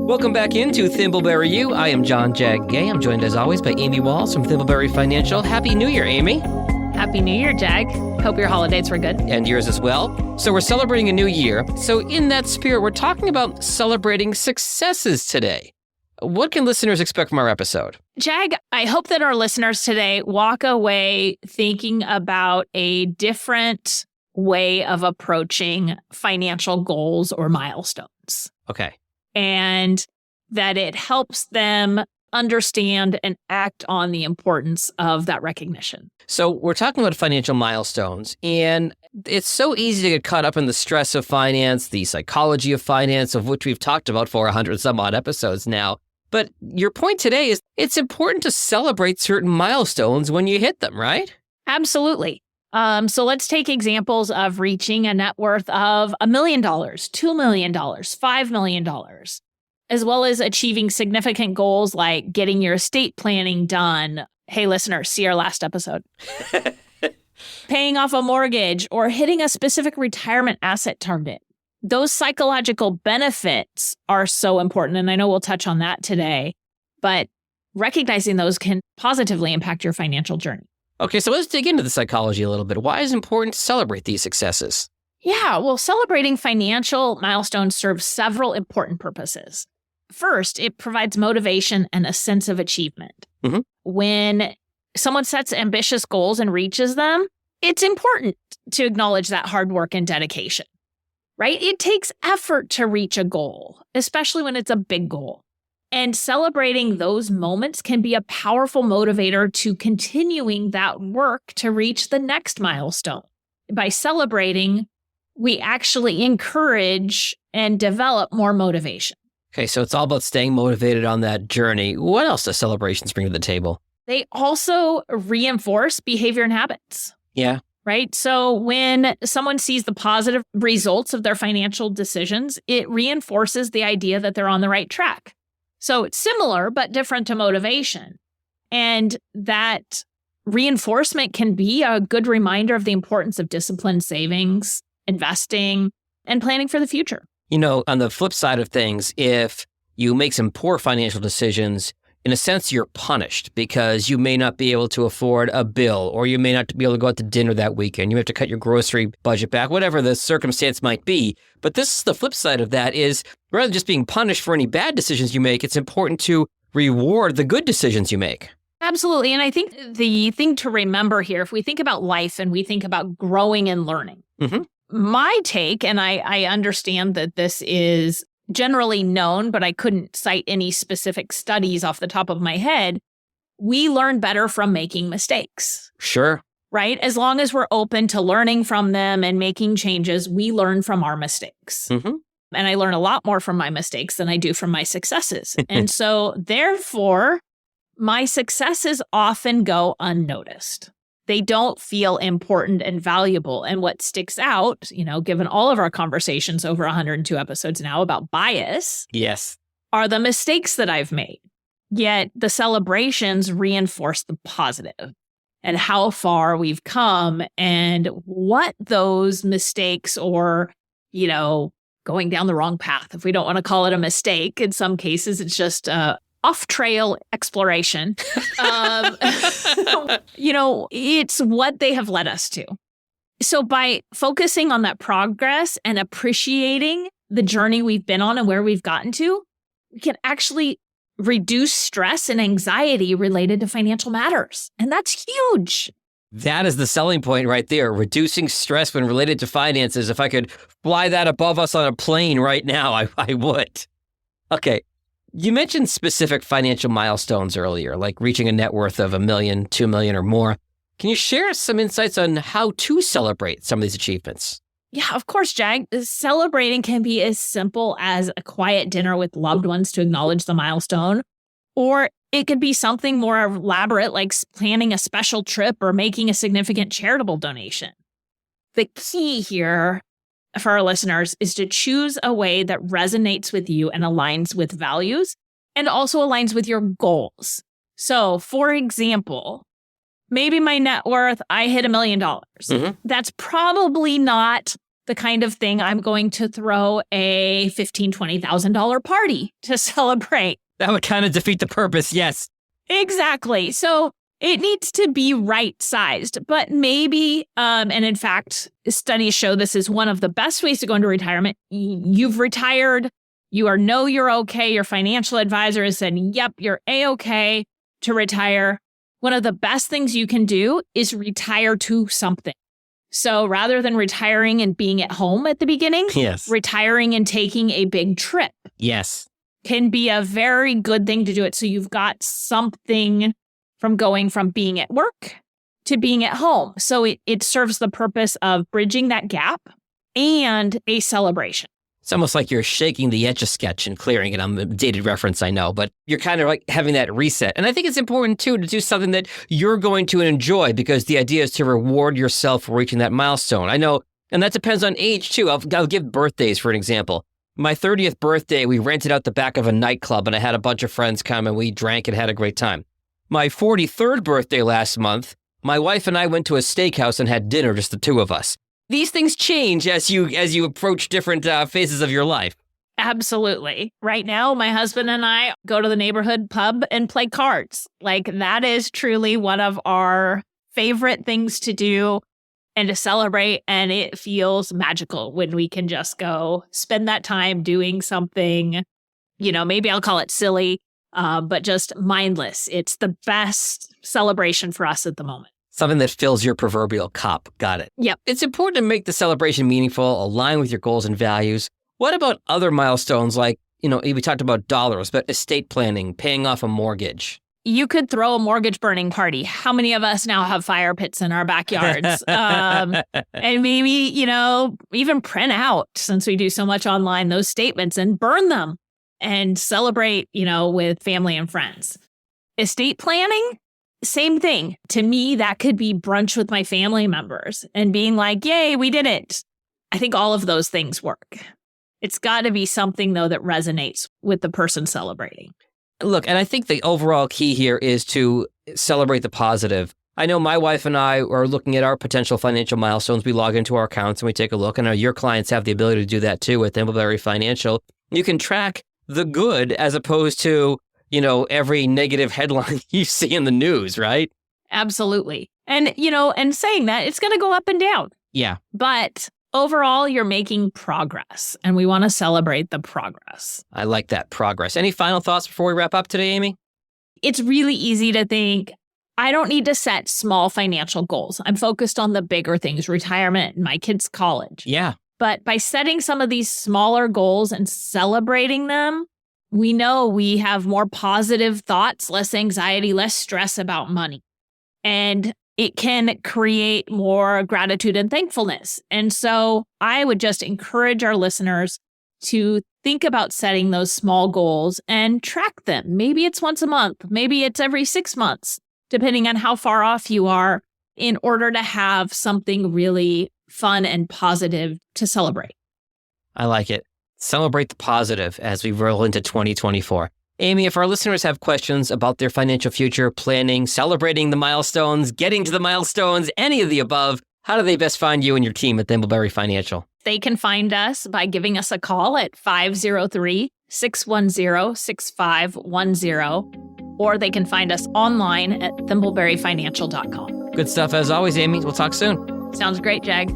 Welcome back into Thimbleberry U. I am John Jag Gay. I'm joined as always by Amy Walls from Thimbleberry Financial. Happy New Year, Amy. Happy New Year, Jag. Hope your holidays were good. And yours as well. So we're celebrating a new year. So in that spirit, we're talking about celebrating successes today. What can listeners expect from our episode? Jag, I hope that our listeners today walk away thinking about a different way of approaching financial goals or milestones. Okay. And that it helps them understand and act on the importance of that recognition. So we're talking about financial milestones, and it's so easy to get caught up in the stress of finance, the psychology of finance, of which we've talked about for 100 some odd episodes now. But your point today is it's important to celebrate certain milestones when you hit them, right? Absolutely. So let's take examples of reaching a net worth of $1 million, $2 million, $5 million, as well as achieving significant goals like getting your estate planning done. Hey, listeners, see our last episode. Paying off a mortgage or hitting a specific retirement asset target. Those psychological benefits are so important. And I know we'll touch on that today, but recognizing those can positively impact your financial journey. Okay, so let's dig into the psychology a little bit. Why is it important to celebrate these successes? Yeah, well, celebrating financial milestones serves several important purposes. First, it provides motivation and a sense of achievement. Mm-hmm. When someone sets ambitious goals and reaches them, it's important to acknowledge that hard work and dedication, right? It takes effort to reach a goal, especially when it's a big goal. And celebrating those moments can be a powerful motivator to continuing that work to reach the next milestone. By celebrating, we actually encourage and develop more motivation. Okay, so it's all about staying motivated on that journey. What else does celebrations bring to the table? They also reinforce behavior and habits. Yeah. Right? So when someone sees the positive results of their financial decisions, it reinforces the idea that they're on the right track. So it's similar, but different to motivation. And that reinforcement can be a good reminder of the importance of disciplined savings, investing, and planning for the future. You know, on the flip side of things, if you make some poor financial decisions, in a sense, you're punished because you may not be able to afford a bill, or you may not be able to go out to dinner that weekend. You have to cut your grocery budget back, whatever the circumstance might be. But this is the flip side of that is rather than just being punished for any bad decisions you make, it's important to reward the good decisions you make. Absolutely. And I think the thing to remember here, if we think about life and we think about growing and learning, my take, and I understand that this is generally known, but I couldn't cite any specific studies off the top of my head, we learn better from making mistakes. Sure. Right? As long as we're open to learning from them and making changes, we learn from our mistakes. Mm-hmm. And I learn a lot more from my mistakes than I do from my successes. And so therefore, my successes often go unnoticed. They don't feel important and valuable. And what sticks out, you know, given all of our conversations over 102 episodes now about bias, yes, are the mistakes that I've made. Yet the celebrations reinforce the positive and how far we've come and what those mistakes or, you know, going down the wrong path, if we don't want to call it a mistake. In some cases, it's just off-trail exploration. You know, it's what they have led us to. So by focusing on that progress and appreciating the journey we've been on and where we've gotten to, we can actually reduce stress and anxiety related to financial matters. And that's huge. That is the selling point right there. Reducing stress when related to finances. If I could fly that above us on a plane right now, I would. Okay. You mentioned specific financial milestones earlier, like reaching a net worth of $1 million, $2 million or more. Can you share some insights on how to celebrate some of these achievements? Yeah, of course, Jag. Celebrating can be as simple as a quiet dinner with loved ones to acknowledge the milestone, or it could be something more elaborate like planning a special trip or making a significant charitable donation. The key here for our listeners is to choose a way that resonates with you and aligns with values and also aligns with your goals. So, for example, maybe my net worth, I hit $1 million. Mm-hmm. That's probably not the kind of thing I'm going to throw a $15,000, $20,000 party to celebrate. That would kind of defeat the purpose, yes. Exactly. So it needs to be right-sized, but maybe, and in fact, studies show this is one of the best ways to go into retirement. You've retired. You're okay. Your financial advisor has said, yep, you're A-okay to retire. One of the best things you can do is retire to something. So rather than retiring and being at home at the beginning, yes, retiring and taking a big trip. Yes. Can be a very good thing to do it. So you've got something from going from being at work to being at home. So it serves the purpose of bridging that gap and a celebration. It's almost like you're shaking the Etch-a-Sketch and clearing it. I'm a dated reference, I know, but you're kind of like having that reset. And I think it's important, too, to do something that you're going to enjoy because the idea is to reward yourself for reaching that milestone. I know, and that depends on age, too. I'll give birthdays for an example. My 30th birthday, we rented out the back of a nightclub, and I had a bunch of friends come, and we drank and had a great time. My 43rd birthday last month, my wife and I went to a steakhouse and had dinner, just the two of us. These things change as you approach different phases of your life. Absolutely. Right now, my husband and I go to the neighborhood pub and play cards. Like, that is truly one of our favorite things to do and to celebrate. And it feels magical when we can just go spend that time doing something, maybe I'll call it silly, but just mindless. It's the best celebration for us at the moment. Something that fills your proverbial cup. Got it. Yep. It's important to make the celebration meaningful, align with your goals and values. What about other milestones like, we talked about dollars, but estate planning, paying off a mortgage? You could throw a mortgage burning party. How many of us now have fire pits in our backyards? And maybe, even print out, since we do so much online, those statements and burn them and celebrate, with family and friends. Estate planning, same thing. To me, that could be brunch with my family members and being like, yay, we did it. I think all of those things work. It's got to be something, though, that resonates with the person celebrating. Look, and I think the overall key here is to celebrate the positive. I know my wife and I are looking at our potential financial milestones. We log into our accounts and we take a look. And I know your clients have the ability to do that too with Thimbleberry Financial. You can track the good as opposed to, every negative headline you see in the news, right? Absolutely. And, and saying that, it's going to go up and down. Yeah. But overall, you're making progress, and we want to celebrate the progress. I like that, progress. Any final thoughts before we wrap up today, Amy? It's really easy to think, I don't need to set small financial goals. I'm focused on the bigger things, retirement, and my kids' college. Yeah. But by setting some of these smaller goals and celebrating them, we know we have more positive thoughts, less anxiety, less stress about money. And it can create more gratitude and thankfulness. And so I would just encourage our listeners to think about setting those small goals and track them. Maybe it's once a month, maybe it's every 6 months, depending on how far off you are, in order to have something really fun and positive to celebrate. I like it. Celebrate the positive as we roll into 2024. Amy, if our listeners have questions about their financial future, planning, celebrating the milestones, getting to the milestones, any of the above, how do they best find you and your team at Thimbleberry Financial? They can find us by giving us a call at 503-610-6510, or they can find us online at thimbleberryfinancial.com. Good stuff as always, Amy. We'll talk soon. Sounds great, Jag.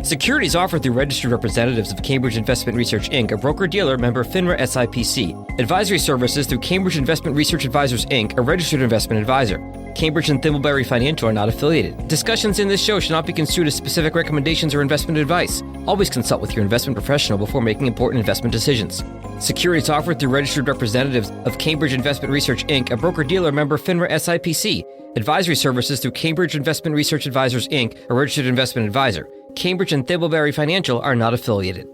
Securities offered through registered representatives of Cambridge Investment Research, Inc., a broker-dealer member FINRA SIPC. Advisory services through Cambridge Investment Research Advisors, Inc., a registered investment advisor. Cambridge and Thimbleberry Financial are not affiliated. Discussions in this show should not be construed as specific recommendations or investment advice. Always consult with your investment professional before making important investment decisions. Securities offered through registered representatives of Cambridge Investment Research, Inc., a broker-dealer member FINRA SIPC. Advisory services through Cambridge Investment Research Advisors, Inc., a registered investment advisor. Cambridge and Thimbleberry Financial are not affiliated.